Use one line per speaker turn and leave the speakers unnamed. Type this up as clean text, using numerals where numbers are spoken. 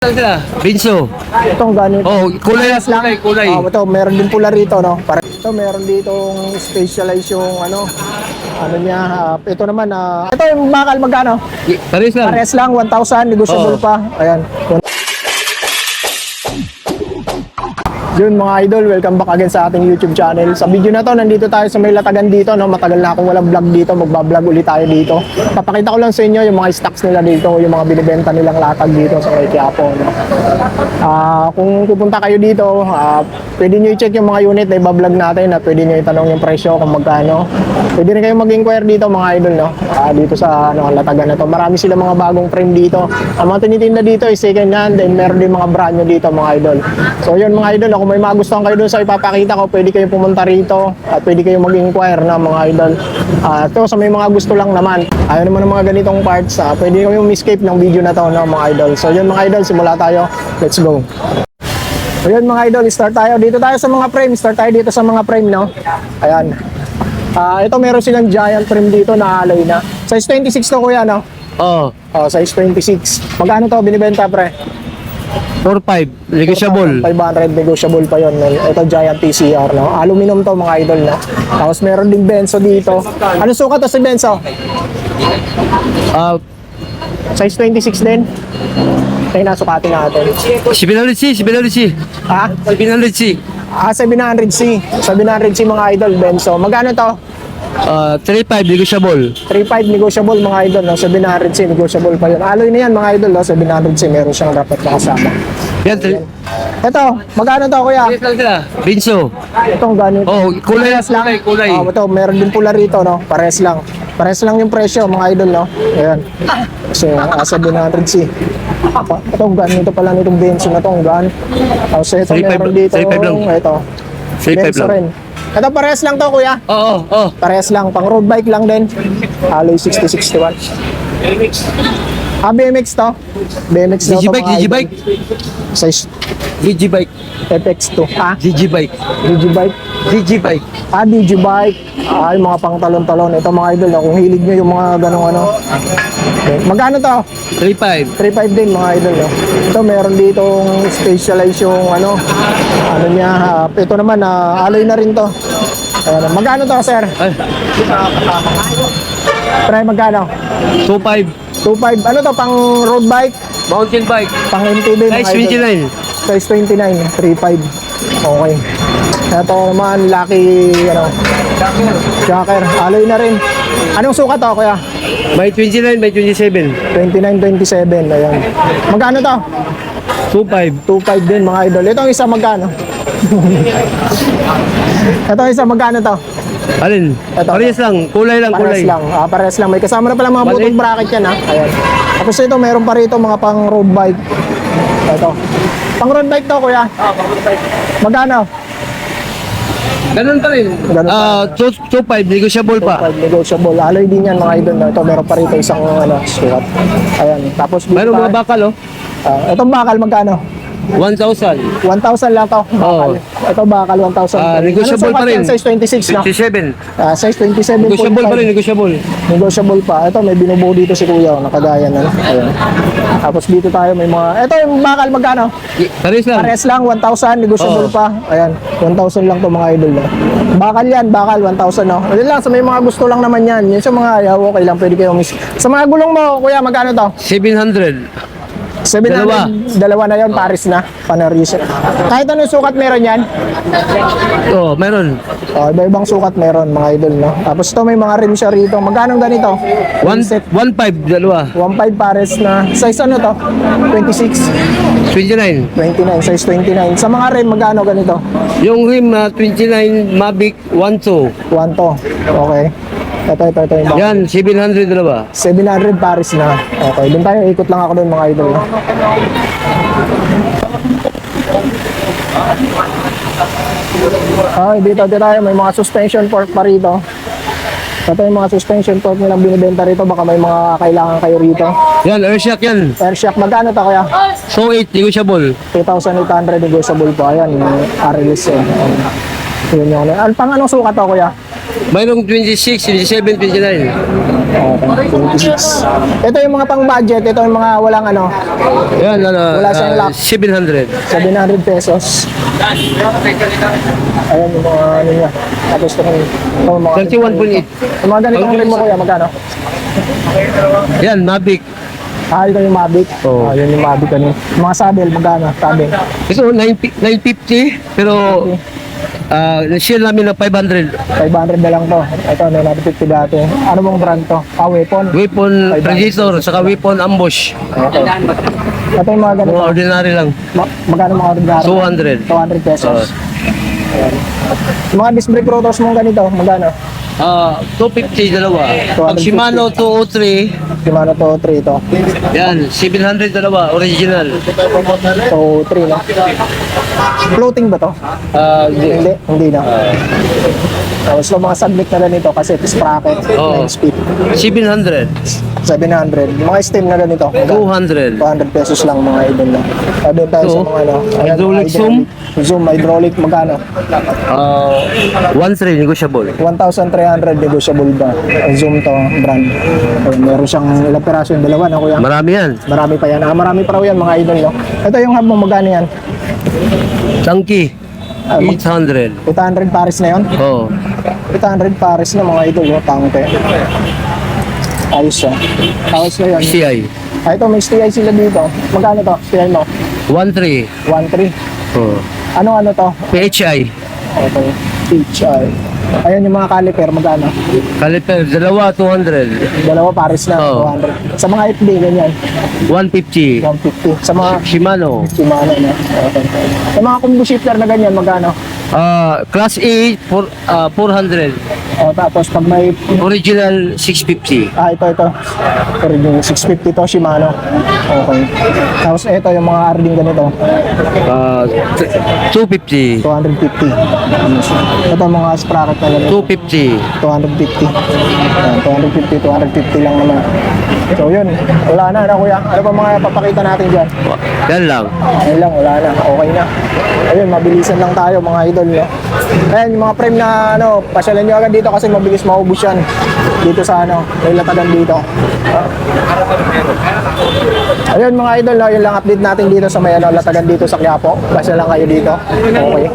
Sila, Binso.
Itong ganito.
Oh, kulay lang. Kulay.
Ito, meron din pula rito, no? Para ito, meron ditong specialize yung ano niya. Ito naman, ito yung bakal magkano?
Pares lang.
Pares lang, 1,000, negotiable pa. Ayan. Yun mga idol, welcome back again sa ating YouTube channel. Sa video na to, nandito tayo sa may latagan dito, no? Matagal na akong walang vlog dito, magbablog ulit tayo dito. Papakita ko lang sa inyo yung mga stocks nila dito, yung mga binibenta nilang latag dito sa may Quiapo, no? Kung pupunta kayo dito, pwede nyo i-check yung mga unit na ibablog natin, na pwede nyo itanong yung presyo kung magkano. Pwede rin kayong mag-inquire dito mga idol, no? Dito sa latagan na to. Marami sila mga bagong frame dito. Ang mga tinitinda dito is second hand, then meron din mga brand new dito mga idol. So yun mga idol, kung may magustuhan kayo doon sa ipapakita ko, pwede kayong pumunta rito at pwede kayong mag-inquire na mga idol. Ito sa may mga gusto lang naman, ayaw naman ng mga ganitong parts, pwede kayong escape ng video na to, no, mga idol. So yun mga idol, simula tayo, let's go. So yun mga idol, start tayo. Dito tayo sa mga frame, start tayo dito sa mga frame, no. Ayan. Ito meron silang giant frame dito na alloy na. Size 26 to kuya, no?
Oh,
Size 26. Magkano to binibenta pre?
4-5, negotiable.
500 negotiable pa yon. Ito giant TCR, no? Aluminum to mga idol, no? Tapos meron din benzo dito. Ano sukat to si benzo? Size 26 din. Tayo na sukatin natin.
700C.
700C. 700C mga idol, benzo. Magkano to?
3-5, negotiable.
3.5 negotiable mga idol, no? 700C negotiable pa yun. Alloy na yan mga idol, no? 700C meron siyang dapat na kasama.
Yan,
Ito, magkano to kuya?
pares lang sila, Binso.
Itong ganito.
Oh, kulay lang. Kulay.
Ito, meron din pula rito, no? Pares lang. Pares lang yung presyo mga idol, no? Ayan. So, 700C. Itong ganito pala nitong benzo na to, ang gan. Tapos ito meron dito.
3.5 lang.
Ito.
3.5
Benzo
lang.
rin. Ito pares lang to kuya.
Oo.
Pares lang, pang road bike lang din. Alloy 6061. BMX to. BMX daw to mga
Digibike.
idol. Size
Digibike.
FX2.
Digibike.
Digibike.
Digibike.
Digibike. Yung mga pang talon-talon. Ito mga idol, kung hilig nyo yung mga ganong ano. Okay. Magkano to?
3.5.
3.5 din mga idol, no? Ito meron ditong specialize yung ano niya. Ito naman, alloy na rin to. Magkano to sir?
Ay,
Try magkano?
2.5.
2.5. Ano to, pang road bike?
Mountain bike.
Pang MTB mga
Size
idol.
29.
Size 29, 3.5. Okay. Ito naman, lucky, Jacker. Alloy na rin. Anong sukat to, kuya?
May 29, may 27.
29, 27. Ayan. Magkano to?
2.5.
2.5 din, mga idol. Ito ang isa magkano? Ito ang isa magkano to?
Alin?
Ito.
Parehas lang. Kulay lang,
Pares
kulay.
lang. Pares lang. May kasama na pala mga butong bracket yan, ha? Ayan. Tapos ito, meron pa rito mga pang road bike. Ito. Pang road bike to, kuya?
Pang road bike.
Magkano?
Ganun pa rin.
Ganun pa
2.5, negotiable pa.
2.5 negotiable. Alloy din yan, mga idol. No? Ito, meron pa rito isang sukat. Ayan. Tapos dito
Mayroong mga
tayo.
bakal, oh.
Itong bakal, magkano?
1,000.
1,000 lang to. Bakal. Ito bakal 1,000.
Negotiable pa rin.
Size 26 na.
27.
Size 27.
Negotiable pa rin, negotiable.
Negotiable pa. Ito may binubuo dito si kuya, nakagaya na. Ayan. Tapos dito tayo may mga, ito yung bakal magkano?
Pares lang.
Pares lang 1,000, negotiable pa. Ayan, 1,000 lang to mga idol. No? Bakal yan, bakal 1,000, no. Ayun lang, sa may mga gusto lang naman yan. Yun sa mga ayaw, okay lang, pwede kayo miss. Sa mga gulong mo, kuya, magkano to?
700.
700, dalawa na yon, Paris na, Panaris. Kahit anong sukat meron yan?
Oh, meron.
Iba-ibang sukat meron, mga idol, no? Tapos ito may mga rim siya rito. Magkano ganito?
1.5, dalawa.
1.5 Pares na. Size ano to? 26.
29.
29, size 29. Sa mga rim, magkano ganito?
Yung rim, 29 Mavic 1.2.
1 to. Okay. Ito. Yung
Yan, 700 dalawa.
700 Paris na. Okay, doon tayo. Ikot lang ako doon, mga idol. No? Dito tayo. May mga suspension fork pa rito. Ito yung mga suspension fork nilang binibenta rito. Baka may mga kailangan kayo rito.
Yan, Airshock yan.
Airshock, magkano to kaya?
So 8, negotiable.
2,800 negotiable po. Ayan, RLS. Yun yun. Pang anong sukat to kuya?
Mayroong 26, 27, 29.
Okay, 26. Ito yung mga pang budget, ito yung mga walang ano,
Yan,
Wala siyang lock.
700.
700 pesos. Ayan yung mga ano niya. Tapos ito yung mga
31.8.
Yung mga ganitong rin mo kuya, magkano?
Yan, Mavic.
Ito yung Mavic.
Oo.
Yun yung Mavic ano. Mga saddle, magkano? Saddle.
Ito, 950, pero share namin ng 500.
500 na lang to. Ito, 950 dati. Ano bang brand to? Weapon.
Weapon Predator, saka weapon ambush.
Okay. Ito yung mga ganito.
Mga ordinary lang.
Magkano mga ordinary?
200.
200 pesos. Ayan. Yung mga disc brake rotors mong ganito, magkano?
250 dalawa. Pag
250.
Shimano 203,
Shimano to 3 ito.
yan, 700 dalawa, original.
So 3 no? Floating ba to? Hindi, hindi na. So mga submit na ganito kasi ito sprocket,
Oo.
9 speed.
700,
700. Mga stem na ganito.
200.
200 pesos lang mga idol na. Doon tayo sa
So,
mga ano. ayan,
hydraulic zoom?
Zoom, hydraulic, magkano?
1.3 negotiable.
1,300 negotiable ba? Ang zoom to, brand. Ayun, meron siyang ilang peraso yung dalawa na kuya.
Marami yan.
Marami pa yan. Marami pa raw yan mga idol. No? Ito yung hub mo, magkano yan?
Chunky, 800.
800 pares na yun?
Oh,
800 pares na mga idol. No? Tangke. Ayos siya. Ayos na yun.
CI,
Ito, may STI sila dito. Magkano to? STI mo?
1.3.
1,300.
Oh.
Ano to?
PHI,
Okay. HI. Ayan yung mga caliper, magkano?
caliper, dalawa, 200.
Dalawa pares na,
Oo.
200. Sa mga FD, ganyan,
150.
150. Sa mga
Shimano,
Shimano na. Okay. Sa mga combo shifter na ganyan, magkano?
Class A, 400.
O, tapos pag may,
Original, 650.
ito. Pero yung 650 to, Shimano. Okay. Tapos ito, yung mga Arding ganito,
250.
250. Ito, mga sprocket na ganito,
250.
250. Ayan, 250 lang naman. So yun, wala na, kuya. Ano pa mga papakita natin dyan?
Yan lang.
Ayun lang, wala na. Okay na. Ayun, mabilisan lang tayo mga idol. No? Ayan, yung mga frame na ano, pasyalan nyo agad dito kasi mabilis maubos yan. Dito sa ano, may latagan dito. Ayun mga idol, no? Yun lang update natin dito sa may ano, latagan dito sa Quiapo. Pasya lang kayo dito. Okay.